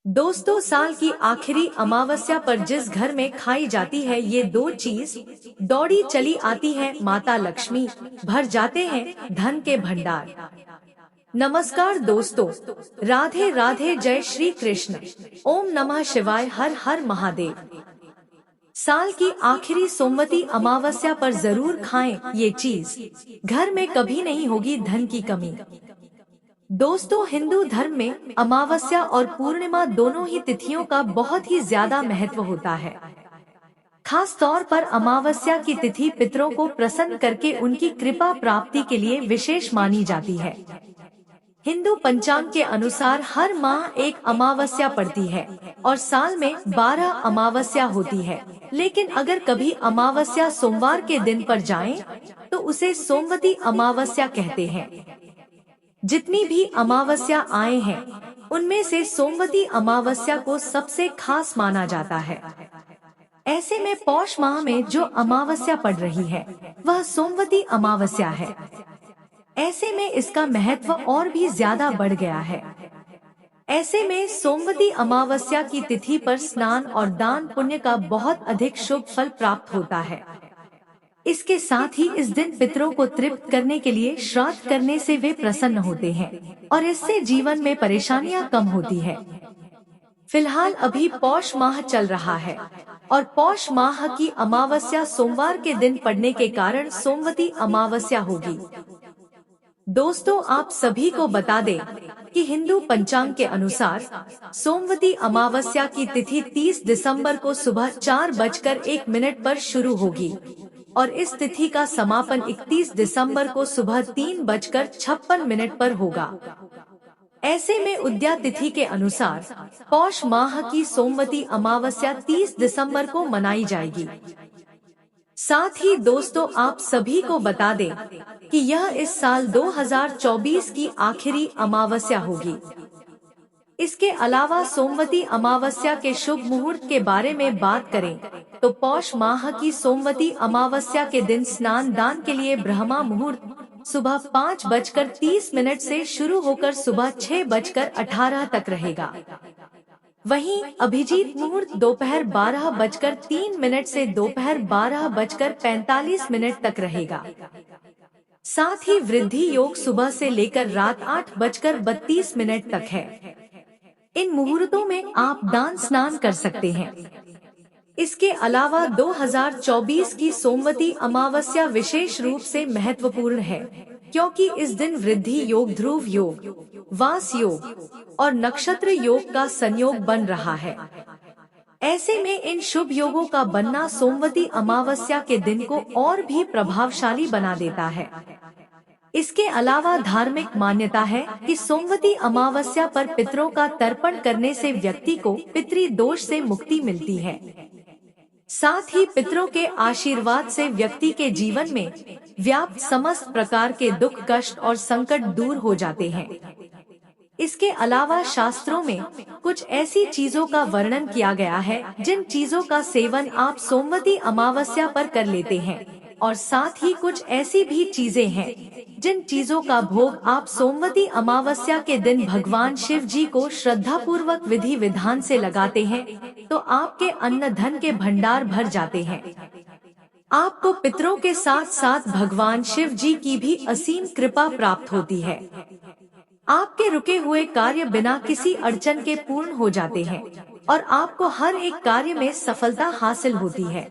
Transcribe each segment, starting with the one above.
दोस्तों, साल की आखिरी अमावस्या पर जिस घर में खाई जाती है ये दो चीज, दौड़ी चली आती है माता लक्ष्मी, भर जाते हैं धन के भंडार। नमस्कार दोस्तों, राधे राधे, जय श्री कृष्ण, ओम नमः शिवाय, हर हर महादेव। साल की आखिरी सोमवती अमावस्या पर जरूर खाएं ये चीज, घर में कभी नहीं होगी धन की कमी। दोस्तों, हिंदू धर्म में अमावस्या और पूर्णिमा दोनों ही तिथियों का बहुत ही ज्यादा महत्व होता है। खास तौर पर अमावस्या की तिथि पितरों को प्रसन्न करके उनकी कृपा प्राप्ति के लिए विशेष मानी जाती है। हिंदू पंचांग के अनुसार हर माह एक अमावस्या पड़ती है और साल में 12 अमावस्या होती है, लेकिन अगर कभी अमावस्या सोमवार के दिन पर जाए तो उसे सोमवती अमावस्या कहते हैं। जितनी भी अमावस्या आए हैं उनमें से सोमवती अमावस्या को सबसे खास माना जाता है। ऐसे में पौष माह में जो अमावस्या पड़ रही है वह सोमवती अमावस्या है। ऐसे में इसका महत्व और भी ज्यादा बढ़ गया है। ऐसे में सोमवती अमावस्या की तिथि पर स्नान और दान पुण्य का बहुत अधिक शुभ फल प्राप्त होता है। इसके साथ ही इस दिन पितरों को तृप्त करने के लिए श्राद्ध करने से वे प्रसन्न होते हैं और इससे जीवन में परेशानियां कम होती है। फिलहाल अभी पौष माह चल रहा है और पौष माह की अमावस्या सोमवार के दिन पड़ने के कारण सोमवती अमावस्या होगी। दोस्तों, आप सभी को बता दें कि हिंदू पंचांग के अनुसार सोमवती अमावस्या की तिथि 30 दिसंबर को सुबह 4:01 पर शुरू होगी और इस तिथि का समापन 31 दिसंबर को सुबह 3:56 पर होगा। ऐसे में उद्या तिथि के अनुसार पौष माह की सोमवती अमावस्या 30 दिसंबर को मनाई जाएगी। साथ ही दोस्तों, आप सभी को बता दें कि यह इस साल 2024 की आखिरी अमावस्या होगी। इसके अलावा सोमवती अमावस्या के शुभ मुहूर्त के बारे में बात करें तो पौष माह की सोमवती अमावस्या के दिन स्नान दान के लिए ब्रह्मा मुहूर्त सुबह 5:30 से शुरू होकर सुबह 6:18 तक रहेगा। वहीं अभिजीत मुहूर्त दोपहर 12:03 से दोपहर 12:45 तक रहेगा। साथ ही वृद्धि योग सुबह से लेकर रात 8:32 तक है। इन मुहूर्तों में आप दान स्नान कर सकते हैं। इसके अलावा 2024 की सोमवती अमावस्या विशेष रूप से महत्वपूर्ण है, क्योंकि इस दिन वृद्धि योग, ध्रुव योग, वास योग और नक्षत्र योग का संयोग बन रहा है। ऐसे में इन शुभ योगों का बनना सोमवती अमावस्या के दिन को और भी प्रभावशाली बना देता है। इसके अलावा धार्मिक मान्यता है कि सोमवती अमावस्या पर पितरों का तर्पण करने से व्यक्ति को पितृ दोष से मुक्ति मिलती है। साथ ही पितरों के आशीर्वाद से व्यक्ति के जीवन में व्याप्त समस्त प्रकार के दुख, कष्ट और संकट दूर हो जाते हैं। इसके अलावा शास्त्रों में कुछ ऐसी चीजों का वर्णन किया गया है जिन चीजों का सेवन आप सोमवती अमावस्या पर कर लेते हैं, और साथ ही कुछ ऐसी भी चीजें हैं जिन चीजों का भोग आप सोमवती अमावस्या के दिन भगवान शिव जी को श्रद्धा पूर्वक विधि विधान से लगाते हैं तो आपके अन्न धन के भंडार भर जाते हैं। आपको पितरों के साथ साथ भगवान शिव जी की भी असीम कृपा प्राप्त होती है। आपके रुके हुए कार्य बिना किसी अड़चन के पूर्ण हो जाते हैं और आपको हर एक कार्य में सफलता हासिल होती है।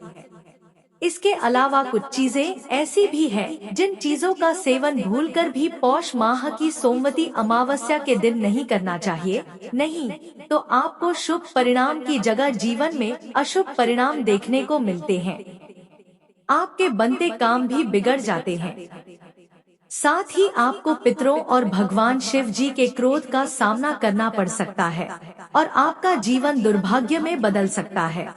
इसके अलावा कुछ चीजें ऐसी भी हैं जिन चीजों का सेवन भूलकर भी पौष माह की सोमवती अमावस्या के दिन नहीं करना चाहिए, नहीं तो आपको शुभ परिणाम की जगह जीवन में अशुभ परिणाम देखने को मिलते हैं। आपके बनते काम भी बिगड़ जाते हैं। साथ ही आपको पितरों और भगवान शिव जी के क्रोध का सामना करना पड़ सकता है और आपका जीवन दुर्भाग्य में बदल सकता है।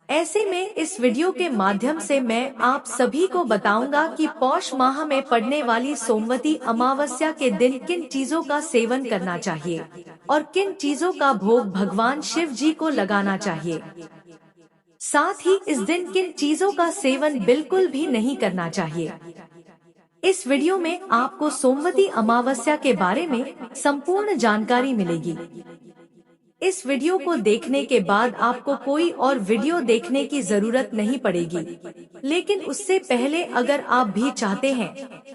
ऐसे में इस वीडियो के माध्यम से मैं आप सभी को बताऊंगा कि पौष माह में पड़ने वाली सोमवती अमावस्या के दिन किन चीजों का सेवन करना चाहिए और किन चीजों का भोग भगवान शिव जी को लगाना चाहिए। साथ ही इस दिन किन चीजों का सेवन बिल्कुल भी नहीं करना चाहिए। इस वीडियो में आपको सोमवती अमावस्या के बारे में संपूर्ण जानकारी मिलेगी। इस वीडियो को देखने के बाद आपको कोई और वीडियो देखने की जरूरत नहीं पड़ेगी, लेकिन उससे पहले अगर आप भी चाहते हैं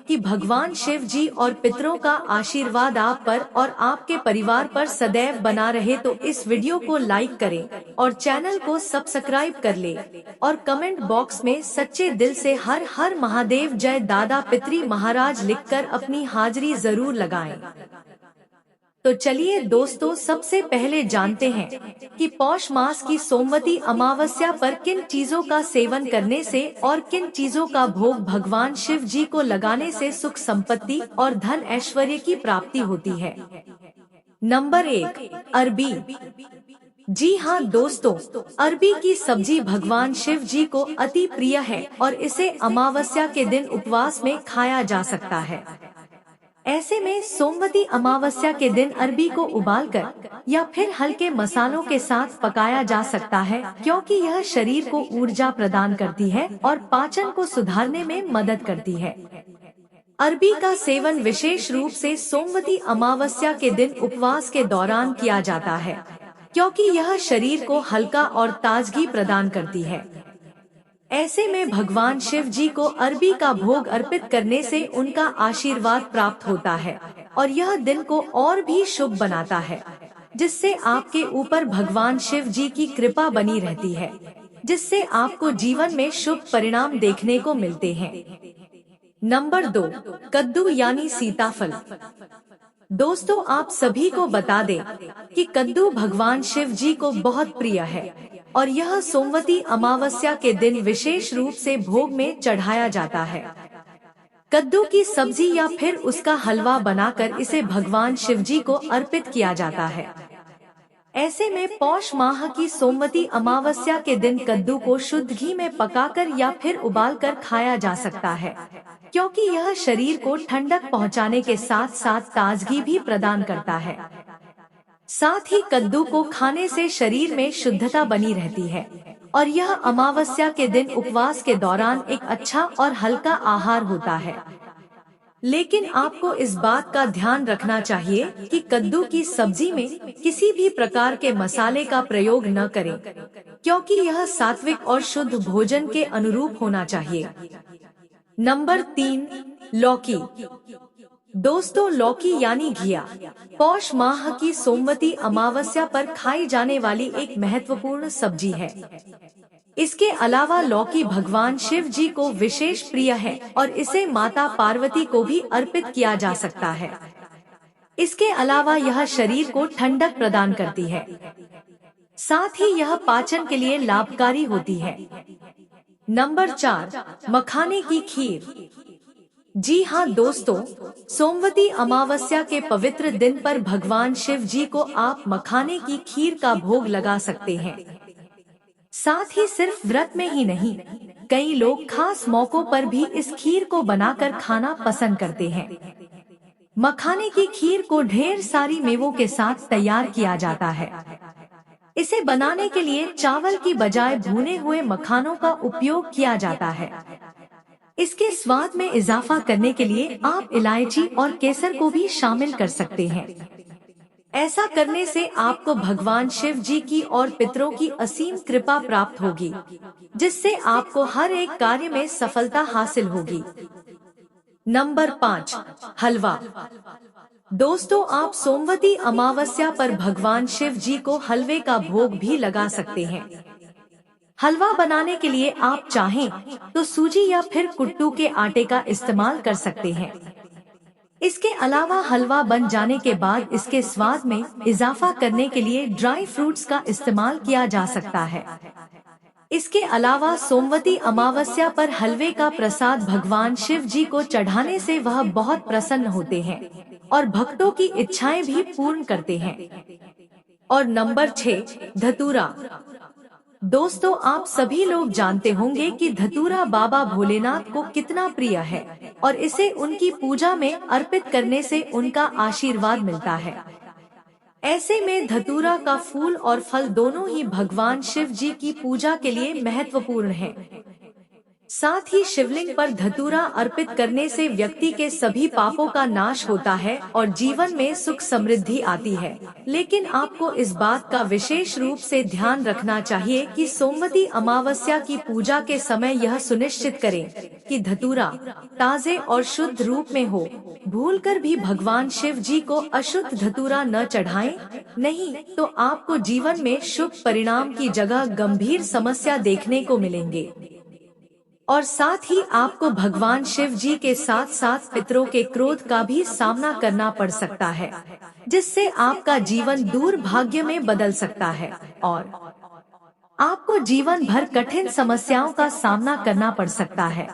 कि भगवान शिव जी और पितरों का आशीर्वाद आप पर और आपके परिवार पर सदैव बना रहे, तो इस वीडियो को लाइक करें और चैनल को सब्सक्राइब कर ले और कमेंट बॉक्स में सच्चे दिल से हर हर महादेव जय दादा पितरी महाराज लिखकर अपनी हाजिरी जरूर लगाएं। तो चलिए दोस्तों, सबसे पहले जानते हैं कि पौष मास की सोमवती अमावस्या पर किन चीजों का सेवन करने से और किन चीजों का भोग भगवान शिव जी को लगाने से सुख संपत्ति और धन ऐश्वर्य की प्राप्ति होती है। नंबर 1, अरबी। जी हाँ दोस्तों, अरबी की सब्जी भगवान शिव जी को अति प्रिय है और इसे अमावस्या के दिन उपवास में खाया जा सकता है। ऐसे में सोमवती अमावस्या के दिन अरबी को उबालकर या फिर हल्के मसालों के साथ पकाया जा सकता है, क्योंकि यह शरीर को ऊर्जा प्रदान करती है और पाचन को सुधारने में मदद करती है। अरबी का सेवन विशेष रूप से सोमवती अमावस्या के दिन उपवास के दौरान किया जाता है, क्योंकि यह शरीर को हल्का और ताजगी प्रदान करती है। ऐसे में भगवान शिव जी को अरबी का भोग अर्पित करने से उनका आशीर्वाद प्राप्त होता है और यह दिन को और भी शुभ बनाता है, जिससे आपके ऊपर भगवान शिव जी की कृपा बनी रहती है, जिससे आपको जीवन में शुभ परिणाम देखने को मिलते हैं। नंबर 2, कद्दू यानी सीताफल। दोस्तों, आप सभी को बता दें कि कद्दू भगवान शिव जी को बहुत प्रिय है और यह सोमवती अमावस्या के दिन विशेष रूप से भोग में चढ़ाया जाता है। कद्दू की सब्जी या फिर उसका हलवा बनाकर इसे भगवान शिव जी को अर्पित किया जाता है। ऐसे में पौष माह की सोमवती अमावस्या के दिन कद्दू को शुद्ध घी में पकाकर या फिर उबालकर खाया जा सकता है, क्योंकि यह शरीर को ठंडक पहुंचाने के साथ साथ ताजगी भी प्रदान करता है। साथ ही कद्दू को खाने से शरीर में शुद्धता बनी रहती है और यह अमावस्या के दिन उपवास के दौरान एक अच्छा और हल्का आहार होता है। लेकिन आपको इस बात का ध्यान रखना चाहिए कि कद्दू की सब्जी में किसी भी प्रकार के मसाले का प्रयोग न करें, क्योंकि यह सात्विक और शुद्ध भोजन के अनुरूप होना चाहिए। नंबर 3, लौकी। दोस्तों, लौकी यानी घिया पौष माह की सोमवती अमावस्या पर खाई जाने वाली एक महत्वपूर्ण सब्जी है। इसके अलावा लौकी भगवान शिव जी को विशेष प्रिय है और इसे माता पार्वती को भी अर्पित किया जा सकता है। इसके अलावा यह शरीर को ठंडक प्रदान करती है, साथ ही यह पाचन के लिए लाभकारी होती है। नंबर 4, मखाने की खीर। जी हाँ दोस्तों, सोमवती अमावस्या के पवित्र दिन पर भगवान शिव जी को आप मखाने की खीर का भोग लगा सकते हैं। साथ ही सिर्फ व्रत में ही नहीं, कई लोग खास मौकों पर भी इस खीर को बनाकर खाना पसंद करते हैं। मखाने की खीर को ढेर सारी मेवों के साथ तैयार किया जाता है। इसे बनाने के लिए चावल की बजाय भुने हुए मखानों का उपयोग किया जाता है। इसके स्वाद में इजाफा करने के लिए आप इलायची और केसर को भी शामिल कर सकते हैं। ऐसा करने से आपको भगवान शिव जी की और पितरों की असीम कृपा प्राप्त होगी, जिससे आपको हर एक कार्य में सफलता हासिल होगी। नंबर 5, हलवा। दोस्तों, आप सोमवती अमावस्या पर भगवान शिव जी को हलवे का भोग भी लगा सकते हैं। हलवा बनाने के लिए आप चाहें तो सूजी या फिर कुट्टू के आटे का इस्तेमाल कर सकते हैं। इसके अलावा हलवा बन जाने के बाद इसके स्वाद में इजाफा करने के लिए ड्राई फ्रूट्स का इस्तेमाल किया जा सकता है। इसके अलावा सोमवती अमावस्या पर हलवे का प्रसाद भगवान शिव जी को चढ़ाने से वह बहुत प्रसन्न होते हैं और भक्तों की इच्छाएं भी पूर्ण करते हैं। और नंबर 6, धतूरा। दोस्तों, आप सभी लोग जानते होंगे कि धतूरा बाबा भोलेनाथ को कितना प्रिय है और इसे उनकी पूजा में अर्पित करने से उनका आशीर्वाद मिलता है। ऐसे में धतूरा का फूल और फल दोनों ही भगवान शिव जी की पूजा के लिए महत्वपूर्ण है। साथ ही शिवलिंग पर धतूरा अर्पित करने से व्यक्ति के सभी पापों का नाश होता है और जीवन में सुख समृद्धि आती है। लेकिन आपको इस बात का विशेष रूप से ध्यान रखना चाहिए कि सोमवती अमावस्या की पूजा के समय यह सुनिश्चित करें कि धतूरा ताजे और शुद्ध रूप में हो। भूलकर भी भगवान शिव जी को अशुद्ध धतूरा न चढ़ाएं, नहीं तो आपको जीवन में शुभ परिणाम की जगह गंभीर समस्या देखने को मिलेंगे। और साथ ही आपको भगवान शिव जी के साथ साथ पितरों के क्रोध का भी सामना करना पड़ सकता है, जिससे आपका जीवन दुर्भाग्य में बदल सकता है और आपको जीवन भर कठिन समस्याओं का सामना करना पड़ सकता है।